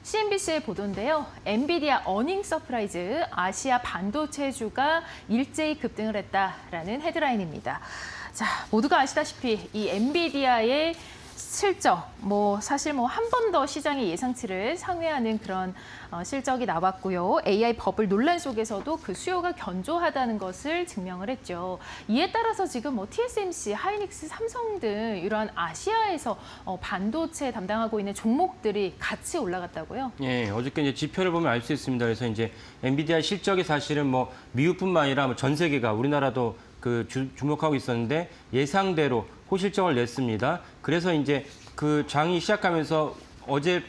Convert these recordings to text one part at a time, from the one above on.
CNBC의 보도인데요. 엔비디아 어닝 서프라이즈, 아시아 반도체주가 일제히 급등을 했다라는 헤드라인입니다. 자, 모두가 아시다시피 이 엔비디아의 실적, 사실 한 번 더 시장의 예상치를 상회하는 그런 실적이 나왔고요. AI 버블 논란 속에서도 그 수요가 견조하다는 것을 증명을 했죠. 이에 따라서 지금 TSMC, 하이닉스, 삼성 등 이러한 아시아에서 반도체 담당하고 있는 종목들이 같이 올라갔다고요? 예, 어저께 이제 지표를 보면 알 수 있습니다. 그래서 이제 엔비디아 실적이 사실은 미국뿐만 아니라 전 세계가 우리나라도 주목하고 있었는데 예상대로 호실적을 냈습니다. 그래서 이제 그 장이 시작하면서 어제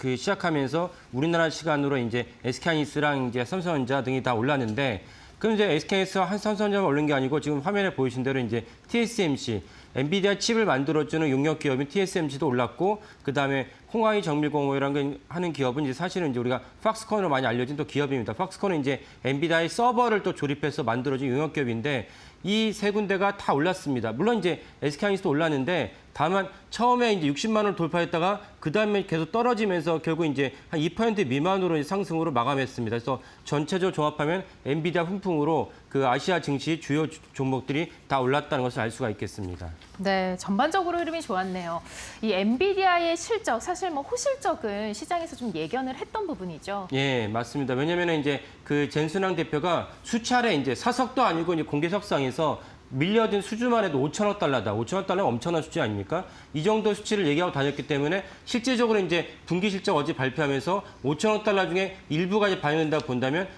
시작하면서 우리나라 시간으로 이제 SK하이닉스랑 이제 삼성전자 등이 다 올랐는데, 그럼 이제 SK하이닉스와 삼성전자만 오른 게 아니고 지금 화면에 보이신 대로 이제 TSMC, 엔비디아 칩을 만들어주는 용역 기업인 TSMC도 올랐고, 그 다음에 홍하이 정밀공업이라는 걸 하는 기업은 이제 사실은 이제 우리가 팍스콘으로 많이 알려진 또 기업입니다. 팍스콘은 이제 엔비디아의 서버를 또 조립해서 만들어진 용역 기업인데, 이 세 군데가 다 올랐습니다. 물론 이제 SK하이닉스도 올랐는데, 다만 처음에 이제 60만 원을 돌파했다가 그 다음에 계속 떨어지면서 결국 이제 한 2% 미만으로 상승으로 마감했습니다. 그래서 전체적으로 종합하면 엔비디아 훈풍으로 그 아시아 증시 주요 종목들이 다 올랐다는 것을 알 수가 있겠습니다. 네, 전반적으로 흐름이 좋았네요. 이 엔비디아의 실적, 사실 호실적은 시장에서 좀 예견을 했던 부분이죠. 예, 맞습니다. 왜냐하면 이제 그 젠순왕 대표가 수차례 이제 사석도 아니고 이제 공개석상에서 밀려든 수주만 해도 5천억 달러다. 5천억 달러는 엄청난 수치 아닙니까? 이 정도 수치를 얘기하고 다녔기 때문에 실제적으로 이제 분기 실적 어제 발표하면서 5천억 달러 중에 일부가 이제 반영된다고 본다면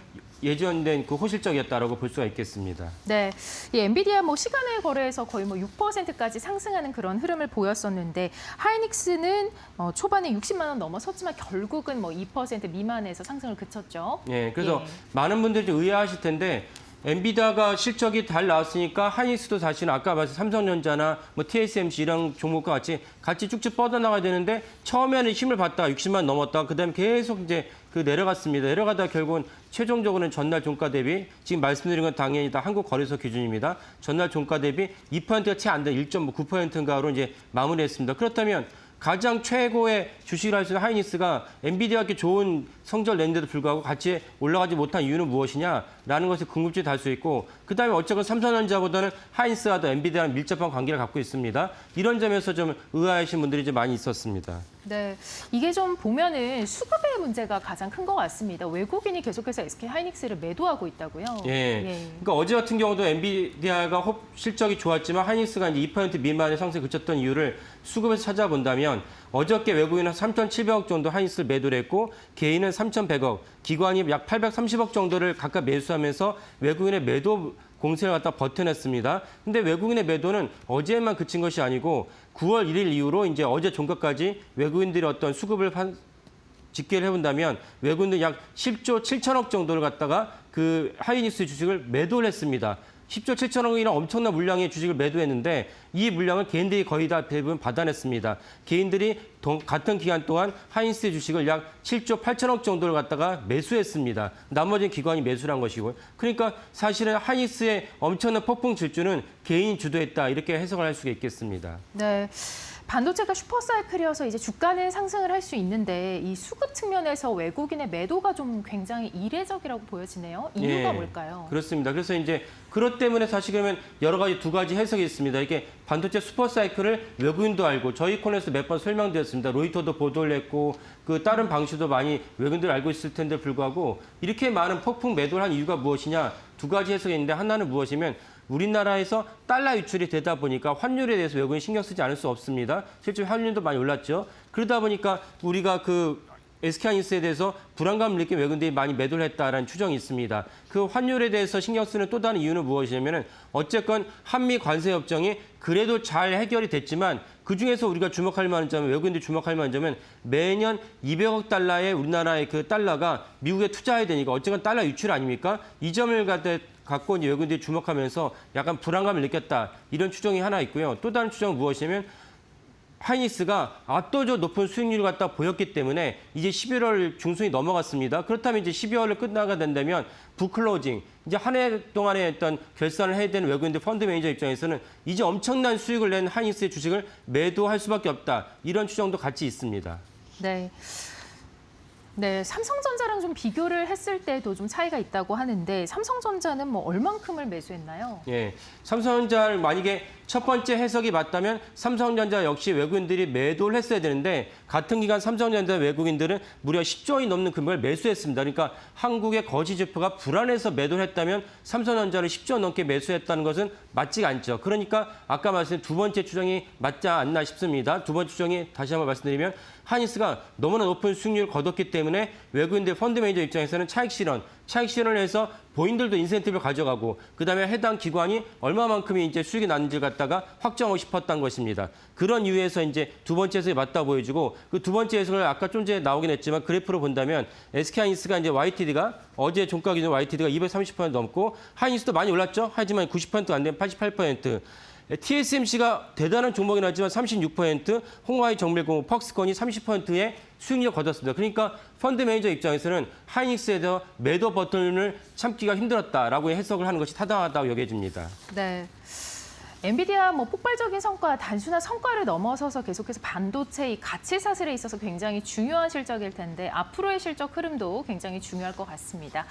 예전된 그 호실적이었다라고 볼 수가 있겠습니다. 네, 이 엔비디아 시간의 거래에서 거의 6%까지 상승하는 그런 흐름을 보였었는데, 하이닉스는 초반에 60만 원 넘어섰지만 결국은 2% 미만에서 상승을 그쳤죠. 예, 그래서 많은 분들이 좀 의아하실 텐데, 엔비디아가 실적이 잘 나왔으니까 하이닉스도 사실은 아까 말씀 삼성전자나 TSMC 이런 종목과 같이 쭉쭉 뻗어나가야 되는데, 처음에는 힘을 받다가 60만 넘었다가 그다음에 계속 이제 내려갔습니다. 내려가다가 결국은 최종적으로는 전날 종가 대비, 지금 말씀드린 건 당연히 다 한국거래소 기준입니다. 전날 종가 대비 2%가 채 안 되는 1.9%인가로 이제 마무리했습니다. 그렇다면 가장 최고의 주식을 할 수 있는 하이닉스가 엔비디아가 이렇게 좋은 성적을 냈는데도 불구하고 같이 올라가지 못한 이유는 무엇이냐라는 것에 궁금증이 달 수 있고, 그다음에 어쨌건 삼성전자보다는 하이닉스가 더 엔비디아랑 밀접한 관계를 갖고 있습니다. 이런 점에서 좀 의아하신 분들이 좀 많이 있었습니다. 네, 이게 좀 보면은 수급의 문제가 가장 큰 것 같습니다. 외국인이 계속해서 SK 하이닉스를 매도하고 있다고요. 예. 그러니까 어제 같은 경우도 엔비디아가 실적이 좋았지만 하이닉스가 이제 2% 미만의 상승에 그쳤던 이유를 수급에서 찾아본다면, 어저께 외국인은 3,700억 정도 하이닉스를 매도를 했고, 개인은 3,100억, 기관이 약 830억 정도를 각각 매수하면서 외국인의 매도 공세를 갖다 버텨냈습니다. 근데 외국인의 매도는 어제만 그친 것이 아니고 9월 1일 이후로 이제 어제 종가까지 외국인들이 어떤 수급을 집계를 해본다면 외국인들 약 10조 7천억 정도를 갖다가 그 하이닉스 주식을 매도를 했습니다. 10조 7천억이나 엄청난 물량의 주식을 매도했는데, 이 물량을 개인들이 거의 다 대부분 받아냈습니다. 개인들이 같은 기간 동안 하이닉스 주식을 약 7조 8천억 정도를 갖다가 매수했습니다. 나머지는 기관이 매수를 한 것이고요. 그러니까 사실은 하이닉스의 엄청난 폭풍 질주는 개인이 주도했다, 이렇게 해석을 할 수가 있겠습니다. 네. 반도체가 슈퍼사이클이어서 이제 주가는 상승을 할 수 있는데, 이 수급 측면에서 외국인의 매도가 좀 굉장히 이례적이라고 보여지네요. 이유가 뭘까요? 그렇습니다. 그래서 이제 그것 때문에 사실 그러면 두 가지 해석이 있습니다. 이게 반도체 슈퍼사이클을 외국인도 알고, 저희 코너에서 몇 번 설명드렸습니다. 로이터도 보도를 했고, 그 다른 방식도 많이 외국인들 알고 있을 텐데 불구하고 이렇게 많은 폭풍 매도를 한 이유가 무엇이냐? 두 가지 해석이 있는데, 하나는 무엇이면 우리나라에서 달러 유출이 되다 보니까 환율에 대해서 외국인 신경 쓰지 않을 수 없습니다. 실제 환율도 많이 올랐죠. 그러다 보니까 우리가 SK하이닉스에 대해서 불안감을 느낀 외국인들이 많이 매도를 했다라는 추정이 있습니다. 그 환율에 대해서 신경 쓰는 또 다른 이유는 무엇이냐면, 어쨌건 한미 관세 협정이 그래도 잘 해결이 됐지만, 그중에서 우리가 주목할 만한 점은, 외국인들이 주목할 만한 점은 매년 200억 달러의 우리나라의 그 달러가 미국에 투자해야 되니까 어쨌건 달러 유출 아닙니까? 이 점을 갖고 이제 외국인들이 주목하면서 약간 불안감을 느꼈다, 이런 추정이 하나 있고요. 또 다른 추정은 무엇이냐면, 하이닉스가 압도적 높은 수익률을 갖다 보였기 때문에 이제 11월 중순이 넘어갔습니다. 그렇다면 이제 12월을 끝나가 된다면 부클로징, 이제 한 해 동안에 어떤 결산을 해야 되는 외국인들 펀드 매니저 입장에서는 이제 엄청난 수익을 낸 하이닉스의 주식을 매도할 수밖에 없다, 이런 추정도 같이 있습니다. 네. 네, 삼성전자랑 좀 비교를 했을 때도 좀 차이가 있다고 하는데 삼성전자는 뭐 얼만큼을 매수했나요? 예, 삼성전자를 만약에 첫 번째 해석이 맞다면 삼성전자 역시 외국인들이 매도를 했어야 되는데 같은 기간 삼성전자 외국인들은 무려 10조 원이 넘는 금액을 매수했습니다. 그러니까 한국의 거시 지표가 불안해서 매도를 했다면 삼성전자를 10조 원 넘게 매수했다는 것은 맞지가 않죠. 그러니까 아까 말씀드린 두 번째 추정이 맞지 않나 싶습니다. 두 번째 추정이 다시 한번 말씀드리면 하이닉스가 너무나 높은 수익률을 거뒀기 때문에 외국인들 펀드 매니저 입장에서는 차익 실현을 해서 본인들도 인센티브를 가져가고 그다음에 해당 기관이 얼마만큼이 이제 수익이 났는지를 갖다가 확정하고 싶었던 것입니다. 그런 이유에서 이제 두 번째 해석이 맞다 보여지고 그 두 번째 해석을 아까 좀 전에 나오긴 했지만 그래프로 본다면 SK하이닉스가 이제 YTD가 어제 종가 기준 YTD가 230% 넘고 하이닉스도 많이 올랐죠. 하지만 90%가 안 되면 88%. TSMC가 대단한 종목이긴 하지만 36%, 홍하이 정밀공업, 퍽스콘이 30%의 수익률을 거뒀습니다. 그러니까 펀드 매니저 입장에서는 하이닉스에 대해서 매도 버튼을 참기가 힘들었다라고 해석을 하는 것이 타당하다고 여겨집니다. 네. 엔비디아 뭐 폭발적인 성과, 단순한 성과를 넘어서서 계속해서 반도체 이 가치 사슬에 있어서 굉장히 중요한 실적일 텐데 앞으로의 실적 흐름도 굉장히 중요할 것 같습니다.